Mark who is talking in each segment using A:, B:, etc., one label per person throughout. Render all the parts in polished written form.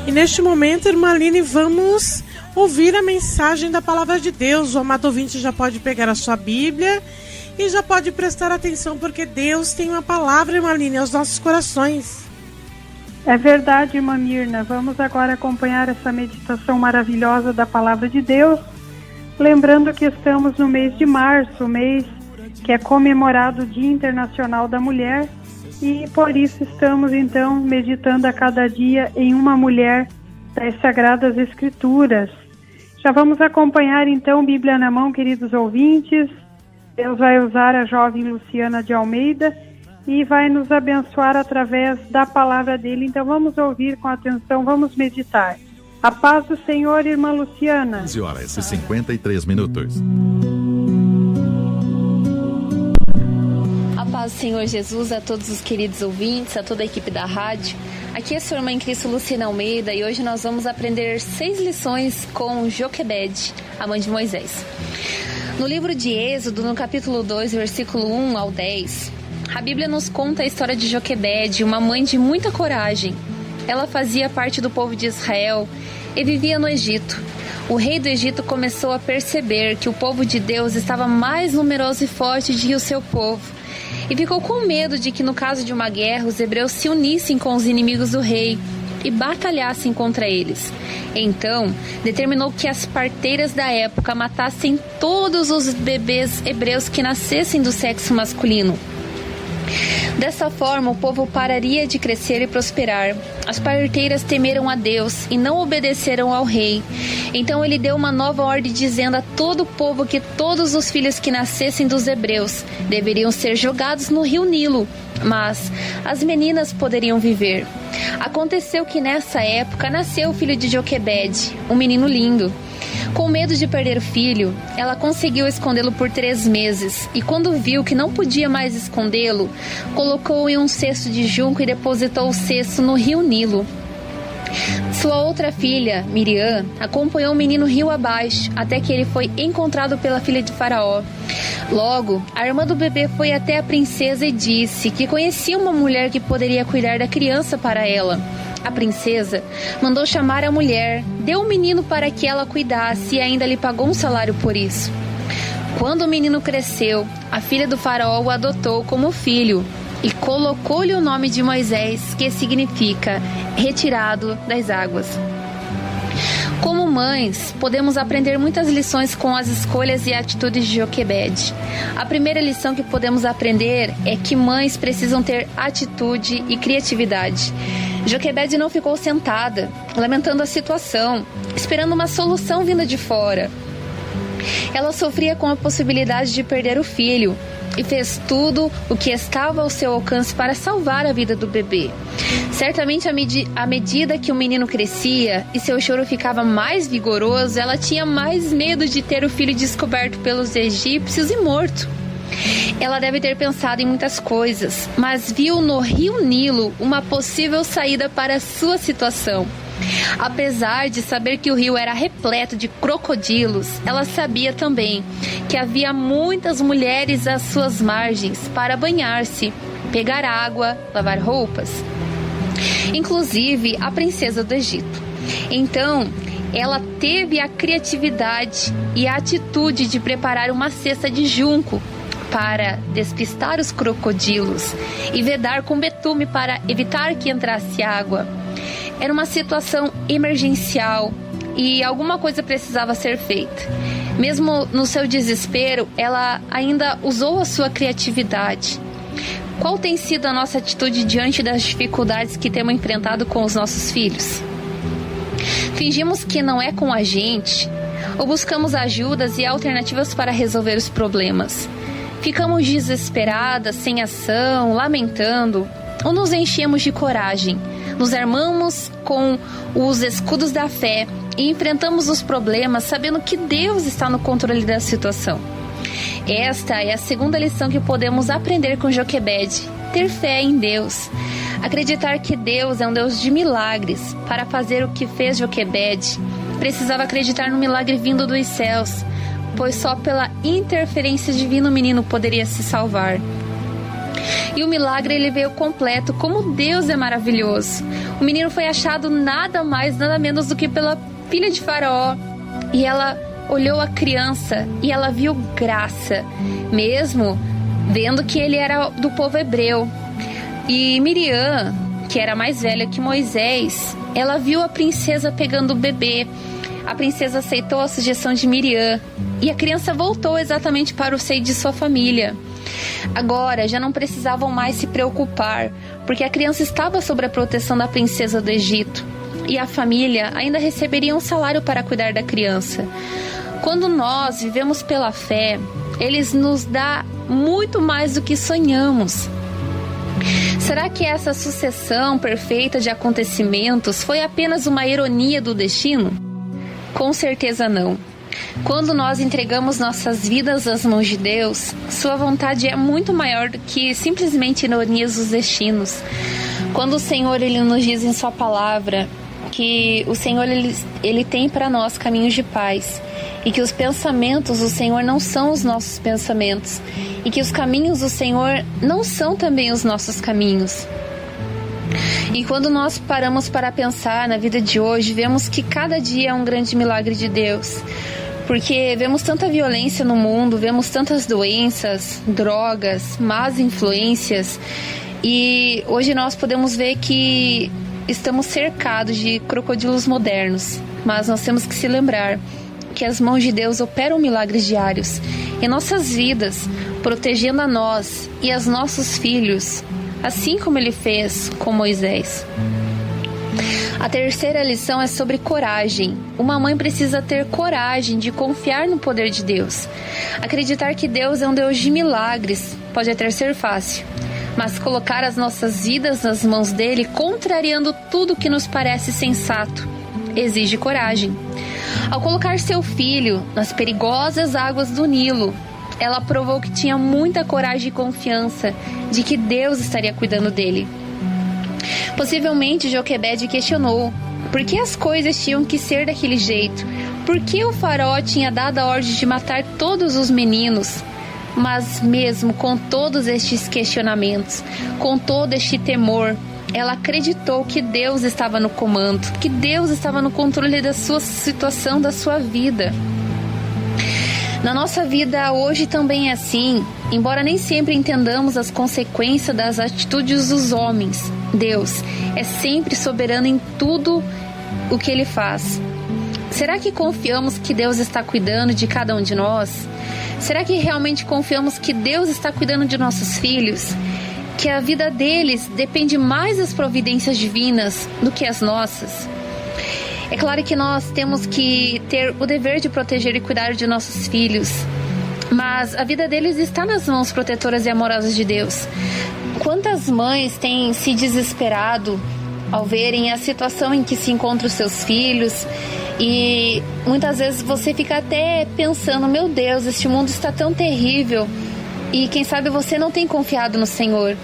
A: E neste momento, irmã Aline, vamos ouvir a mensagem da Palavra de Deus. O amado ouvinte já pode pegar a sua Bíblia e já pode prestar atenção, porque Deus tem uma palavra, irmã Aline, aos nossos corações.
B: É verdade, irmã Mirna. Vamos agora acompanhar essa meditação maravilhosa da Palavra de Deus, lembrando que estamos no mês de março, o mês que é comemorado o Dia Internacional da Mulher, e por isso estamos então meditando a cada dia em uma mulher das Sagradas Escrituras. Já vamos acompanhar então, Bíblia na mão, queridos ouvintes. Deus vai usar a jovem Luciana de Almeida e vai nos abençoar através da palavra dele. Então vamos ouvir com atenção, vamos meditar. A paz do Senhor, irmã Luciana.
C: 11h53.
D: A paz do Senhor Jesus a todos os queridos ouvintes, a toda a equipe da rádio. Aqui é a sua irmã em Cristo, Luciana Almeida, e hoje nós vamos aprender 6 lições com Joquebede, a mãe de Moisés. No livro de Êxodo, no capítulo 2, versículo 1 ao 10, a Bíblia nos conta a história de Joquebede, uma mãe de muita coragem. Ela fazia parte do povo de Israel e vivia no Egito. O rei do Egito começou a perceber que o povo de Deus estava mais numeroso e forte do que o seu povo, e ficou com medo de que, no caso de uma guerra, os hebreus se unissem com os inimigos do rei e batalhassem contra eles. Então, determinou que as parteiras da época matassem todos os bebês hebreus que nascessem do sexo masculino. Dessa forma, o povo pararia de crescer e prosperar. As parteiras temeram a Deus e não obedeceram ao rei. Então ele deu uma nova ordem, dizendo a todo o povo que todos os filhos que nascessem dos hebreus deveriam ser jogados no rio Nilo, mas as meninas poderiam viver. Aconteceu que nessa época nasceu o filho de Joquebede, um menino lindo. Com medo de perder o filho, ela conseguiu escondê-lo por 3 meses, e quando viu que não podia mais escondê-lo, colocou-o em um cesto de junco e depositou o cesto no rio Nilo. Sua outra filha, Miriam, acompanhou o menino rio abaixo, até que ele foi encontrado pela filha de Faraó. Logo, a irmã do bebê foi até a princesa e disse que conhecia uma mulher que poderia cuidar da criança para ela. A princesa mandou chamar a mulher, deu o menino para que ela cuidasse e ainda lhe pagou um salário por isso. Quando o menino cresceu, a filha do faraó o adotou como filho e colocou-lhe o nome de Moisés, que significa retirado das águas. Como mães, podemos aprender muitas lições com as escolhas e atitudes de Joquebede. A primeira lição que podemos aprender é que mães precisam ter atitude e criatividade. Joquebede não ficou sentada, lamentando a situação, esperando uma solução vinda de fora. Ela sofria com a possibilidade de perder o filho e fez tudo o que estava ao seu alcance para salvar a vida do bebê. Certamente, à medida que o menino crescia e seu choro ficava mais vigoroso, ela tinha mais medo de ter o filho descoberto pelos egípcios e morto. Ela deve ter pensado em muitas coisas, mas viu no rio Nilo uma possível saída para a sua situação. Apesar de saber que o rio era repleto de crocodilos, ela sabia também que havia muitas mulheres às suas margens para banhar-se, pegar água, lavar roupas. Inclusive a princesa do Egito. Então, ela teve a criatividade e a atitude de preparar uma cesta de junco para despistar os crocodilos e vedar com betume para evitar que entrasse água. Era uma situação emergencial e alguma coisa precisava ser feita. Mesmo no seu desespero, ela ainda usou a sua criatividade. Qual tem sido a nossa atitude diante das dificuldades que temos enfrentado com os nossos filhos? Fingimos que não é com a gente ou buscamos ajudas e alternativas para resolver os problemas? Ficamos desesperadas, sem ação, lamentando, ou nos enchemos de coragem, nos armamos com os escudos da fé e enfrentamos os problemas sabendo que Deus está no controle da situação? Esta é a segunda lição que podemos aprender com Joquebede: ter fé em Deus. Acreditar que Deus é um Deus de milagres. Para fazer o que fez Joquebede, precisava acreditar no milagre vindo dos céus, pois só pela interferência divina o menino poderia se salvar. E o milagre ele veio completo. Como Deus é maravilhoso! O menino foi achado nada mais, nada menos do que pela filha de Faraó. E ela olhou a criança e ela viu graça, mesmo vendo que ele era do povo hebreu. E Miriam, que era mais velha que Moisés, ela viu a princesa pegando o bebê. A princesa aceitou a sugestão de Miriam e a criança voltou exatamente para o seio de sua família. Agora já não precisavam mais se preocupar, porque a criança estava sob a proteção da princesa do Egito e a família ainda receberia um salário para cuidar da criança. Quando nós vivemos pela fé, Ele nos dá muito mais do que sonhamos. Será que essa sucessão perfeita de acontecimentos foi apenas uma ironia do destino? Com certeza não. Quando nós entregamos nossas vidas às mãos de Deus, sua vontade é muito maior do que simplesmente ironias dos destinos. Quando o Senhor ele nos diz em sua palavra que o Senhor ele tem para nós caminhos de paz e que os pensamentos do Senhor não são os nossos pensamentos e que os caminhos do Senhor não são também os nossos caminhos. E quando nós paramos para pensar na vida de hoje, vemos que cada dia é um grande milagre de Deus. Porque vemos tanta violência no mundo, vemos tantas doenças, drogas, más influências. E hoje nós podemos ver que estamos cercados de crocodilos modernos. Mas nós temos que se lembrar que as mãos de Deus operam milagres diários em nossas vidas, protegendo a nós e aos nossos filhos, assim como Ele fez com Moisés. A terceira lição é sobre coragem. Uma mãe precisa ter coragem de confiar no poder de Deus. Acreditar que Deus é um Deus de milagres pode até ser fácil, mas colocar as nossas vidas nas mãos dele, contrariando tudo que nos parece sensato, exige coragem. Ao colocar seu filho nas perigosas águas do Nilo, ela provou que tinha muita coragem e confiança de que Deus estaria cuidando dele. Possivelmente Joquebede questionou por que as coisas tinham que ser daquele jeito, por que o faraó tinha dado a ordem de matar todos os meninos. Mas mesmo com todos estes questionamentos, com todo este temor, ela acreditou que Deus estava no comando, que Deus estava no controle da sua situação, da sua vida. Na nossa vida hoje também é assim, embora nem sempre entendamos as consequências das atitudes dos homens. Deus é sempre soberano em tudo o que Ele faz. Será que confiamos que Deus está cuidando de cada um de nós? Será que realmente confiamos que Deus está cuidando de nossos filhos? Que a vida deles depende mais das providências divinas do que as nossas? É claro que nós temos que ter o dever de proteger e cuidar de nossos filhos, mas a vida deles está nas mãos protetoras e amorosas de Deus. Quantas mães têm se desesperado ao verem a situação em que se encontram os seus filhos, e muitas vezes você fica até pensando, meu Deus, este mundo está tão terrível, e quem sabe você não tem confiado no Senhor,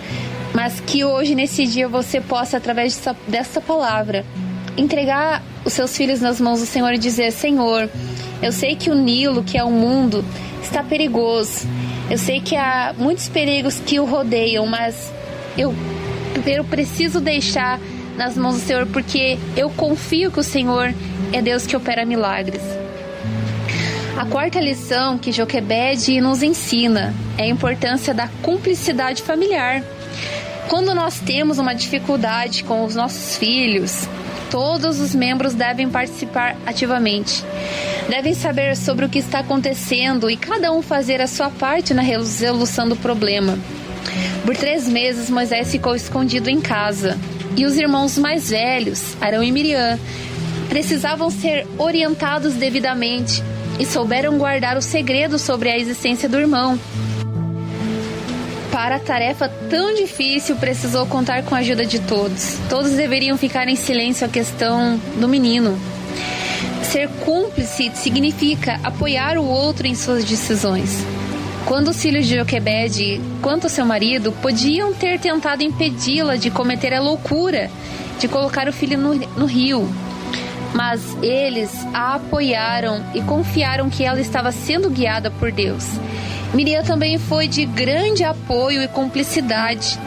D: mas que hoje, nesse dia, você possa, através dessa palavra, entregar os seus filhos nas mãos do Senhor e dizer, Senhor, eu sei que o Nilo, que é o mundo, está perigoso, eu sei que há muitos perigos que o rodeiam, mas eu preciso deixar nas mãos do Senhor, porque eu confio que o Senhor é Deus que opera milagres. A quarta lição que Joquebede nos ensina é a importância da cumplicidade familiar. Quando nós temos uma dificuldade com os nossos filhos, todos os membros devem participar ativamente. Devem saber sobre o que está acontecendo e cada um fazer a sua parte na resolução do problema. Por 3 meses, Moisés ficou escondido em casa. E os irmãos mais velhos, Arão e Miriam, precisavam ser orientados devidamente e souberam guardar o segredo sobre a existência do irmão. Para a tarefa tão difícil, precisou contar com a ajuda de todos. Todos deveriam ficar em silêncio a questão do menino. Ser cúmplice significa apoiar o outro em suas decisões. Quando os filhos de Joquebede, quanto ao seu marido, podiam ter tentado impedi-la de cometer a loucura de colocar o filho no rio, mas eles a apoiaram e confiaram que ela estava sendo guiada por Deus. Miriam também foi de grande apoio e cumplicidade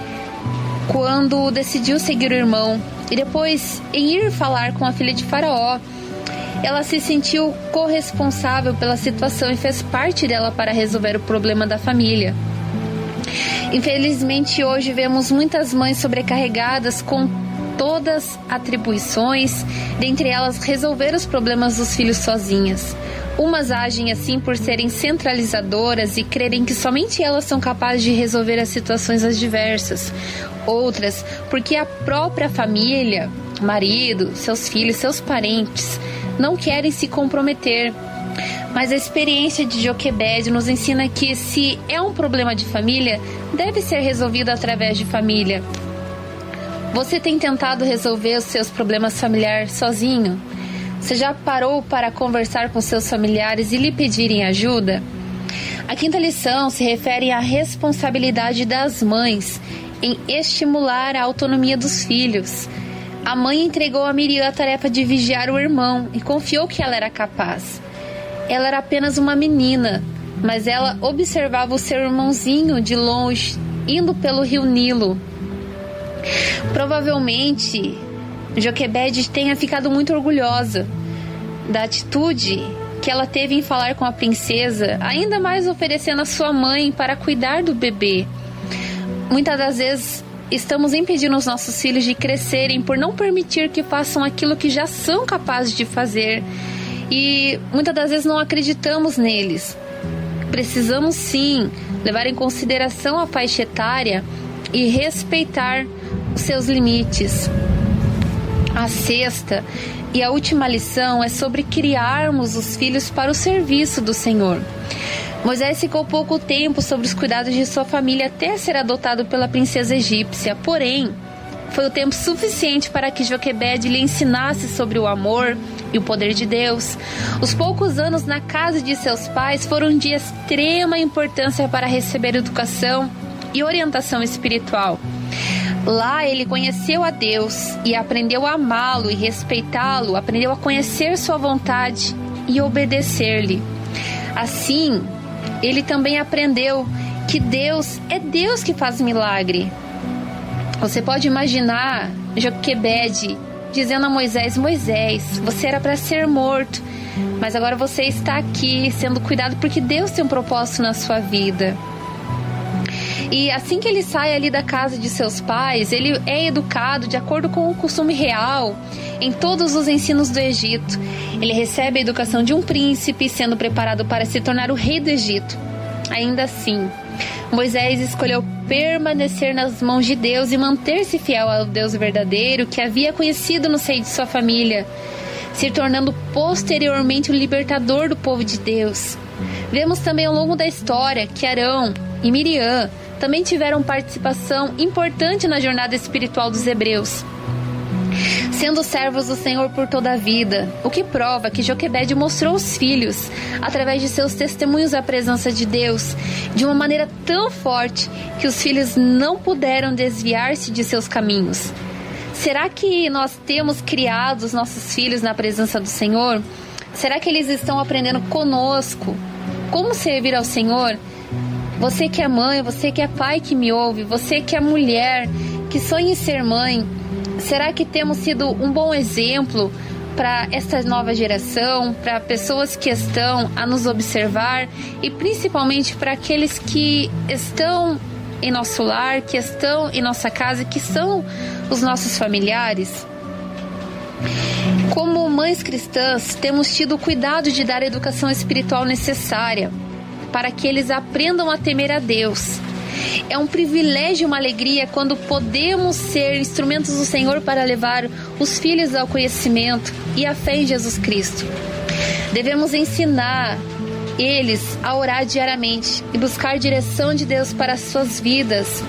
D: quando decidiu seguir o irmão. E depois, em ir falar com a filha de Faraó, ela se sentiu corresponsável pela situação e fez parte dela para resolver o problema da família. Infelizmente, hoje vemos muitas mães sobrecarregadas com todas as atribuições, dentre elas resolver os problemas dos filhos sozinhas. Umas agem assim por serem centralizadoras e crerem que somente elas são capazes de resolver as situações adversas. Outras, porque a própria família, marido, seus filhos, seus parentes, não querem se comprometer. Mas a experiência de Joquebede nos ensina que, se é um problema de família, deve ser resolvido através de família. Você tem tentado resolver os seus problemas familiares sozinho? Você já parou para conversar com seus familiares e lhe pedirem ajuda? A quinta lição se refere à responsabilidade das mães em estimular a autonomia dos filhos. A mãe entregou a Miriam a tarefa de vigiar o irmão e confiou que ela era capaz. Ela era apenas uma menina, mas ela observava o seu irmãozinho de longe, indo pelo rio Nilo. Provavelmente, Joquebede tenha ficado muito orgulhosa da atitude que ela teve em falar com a princesa, ainda mais oferecendo a sua mãe para cuidar do bebê. Muitas das vezes estamos impedindo os nossos filhos de crescerem por não permitir que façam aquilo que já são capazes de fazer, e muitas das vezes não acreditamos neles. Precisamos sim levar em consideração a faixa etária e respeitar os seus limites. A sexta e a última lição é sobre criarmos os filhos para o serviço do Senhor. Moisés ficou pouco tempo sobre os cuidados de sua família até ser adotado pela princesa egípcia. Porém, foi o tempo suficiente para que Joquebede lhe ensinasse sobre o amor e o poder de Deus. Os poucos anos na casa de seus pais foram de extrema importância para receber educação e orientação espiritual. Lá ele conheceu a Deus e aprendeu a amá-lo e respeitá-lo, aprendeu a conhecer sua vontade e obedecer-lhe. Assim, ele também aprendeu que Deus é Deus que faz milagre. Você pode imaginar Joquebede dizendo a Moisés: Moisés, você era para ser morto, mas agora você está aqui sendo cuidado porque Deus tem um propósito na sua vida. E assim que ele sai ali da casa de seus pais, ele é educado de acordo com o costume real em todos os ensinos do Egito. Ele recebe a educação de um príncipe, sendo preparado para se tornar o rei do Egito. Ainda assim, Moisés escolheu permanecer nas mãos de Deus e manter-se fiel ao Deus verdadeiro que havia conhecido no seio de sua família, se tornando posteriormente o libertador do povo de Deus. Vemos também ao longo da história que Arão e Miriam também tiveram participação importante na jornada espiritual dos hebreus, sendo servos do Senhor por toda a vida, o que prova que Joquebede mostrou aos filhos, através de seus testemunhos, a presença de Deus, de uma maneira tão forte que os filhos não puderam desviar-se de seus caminhos. Será que nós temos criado os nossos filhos na presença do Senhor? Será que eles estão aprendendo conosco como servir ao Senhor? Você que é mãe, você que é pai que me ouve, você que é mulher, que sonha em ser mãe, será que temos sido um bom exemplo para essa nova geração, para pessoas que estão a nos observar e principalmente para aqueles que estão em nosso lar, que estão em nossa casa, que são os nossos familiares? Como mães cristãs, temos tido o cuidado de dar a educação espiritual necessária para que eles aprendam a temer a Deus. É um privilégio e uma alegria quando podemos ser instrumentos do Senhor para levar os filhos ao conhecimento e à fé em Jesus Cristo. Devemos ensinar eles a orar diariamente e buscar direção de Deus para as suas vidas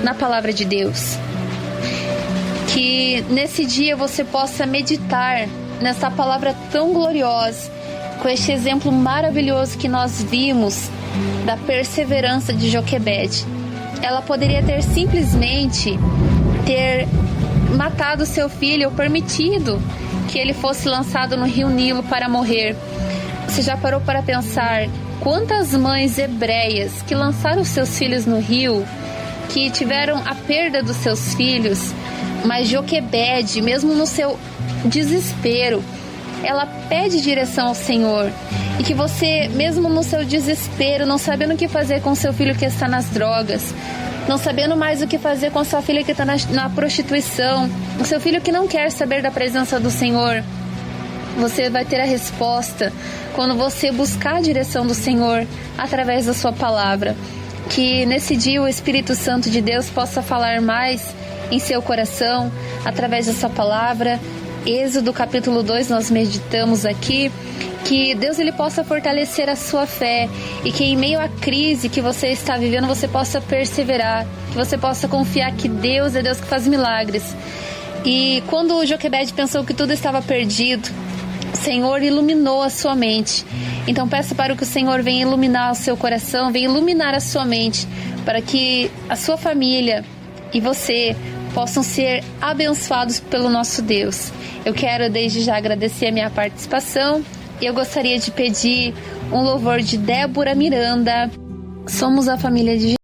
D: na palavra de Deus. Que nesse dia você possa meditar nessa palavra tão gloriosa, com este exemplo maravilhoso que nós vimos da perseverança de Joquebede. Ela poderia ter simplesmente matado seu filho ou permitido que ele fosse lançado no rio Nilo para morrer. Você já parou para pensar quantas mães hebreias que lançaram seus filhos no rio, que tiveram a perda dos seus filhos, mas Joquebede, mesmo no seu desespero, ela pede direção ao Senhor. E que você, mesmo no seu desespero, não sabendo o que fazer com seu filho que está nas drogas, não sabendo mais o que fazer com a sua filha que está na prostituição, o seu filho que não quer saber da presença do Senhor, você vai ter a resposta quando você buscar a direção do Senhor através da sua palavra. Que nesse dia o Espírito Santo de Deus possa falar mais em seu coração através da sua palavra. Êxodo capítulo 2 nós meditamos aqui. Que Deus ele possa fortalecer a sua fé e que em meio à crise que você está vivendo você possa perseverar, que você possa confiar que Deus é Deus que faz milagres. E quando Joquebede pensou que tudo estava perdido, o Senhor iluminou a sua mente. Então peça para que o Senhor venha iluminar o seu coração, venha iluminar a sua mente, para que a sua família e você possam ser abençoados pelo nosso Deus. Eu quero desde já agradecer a minha participação. Eu gostaria de pedir um louvor de Débora Miranda. Somos a família de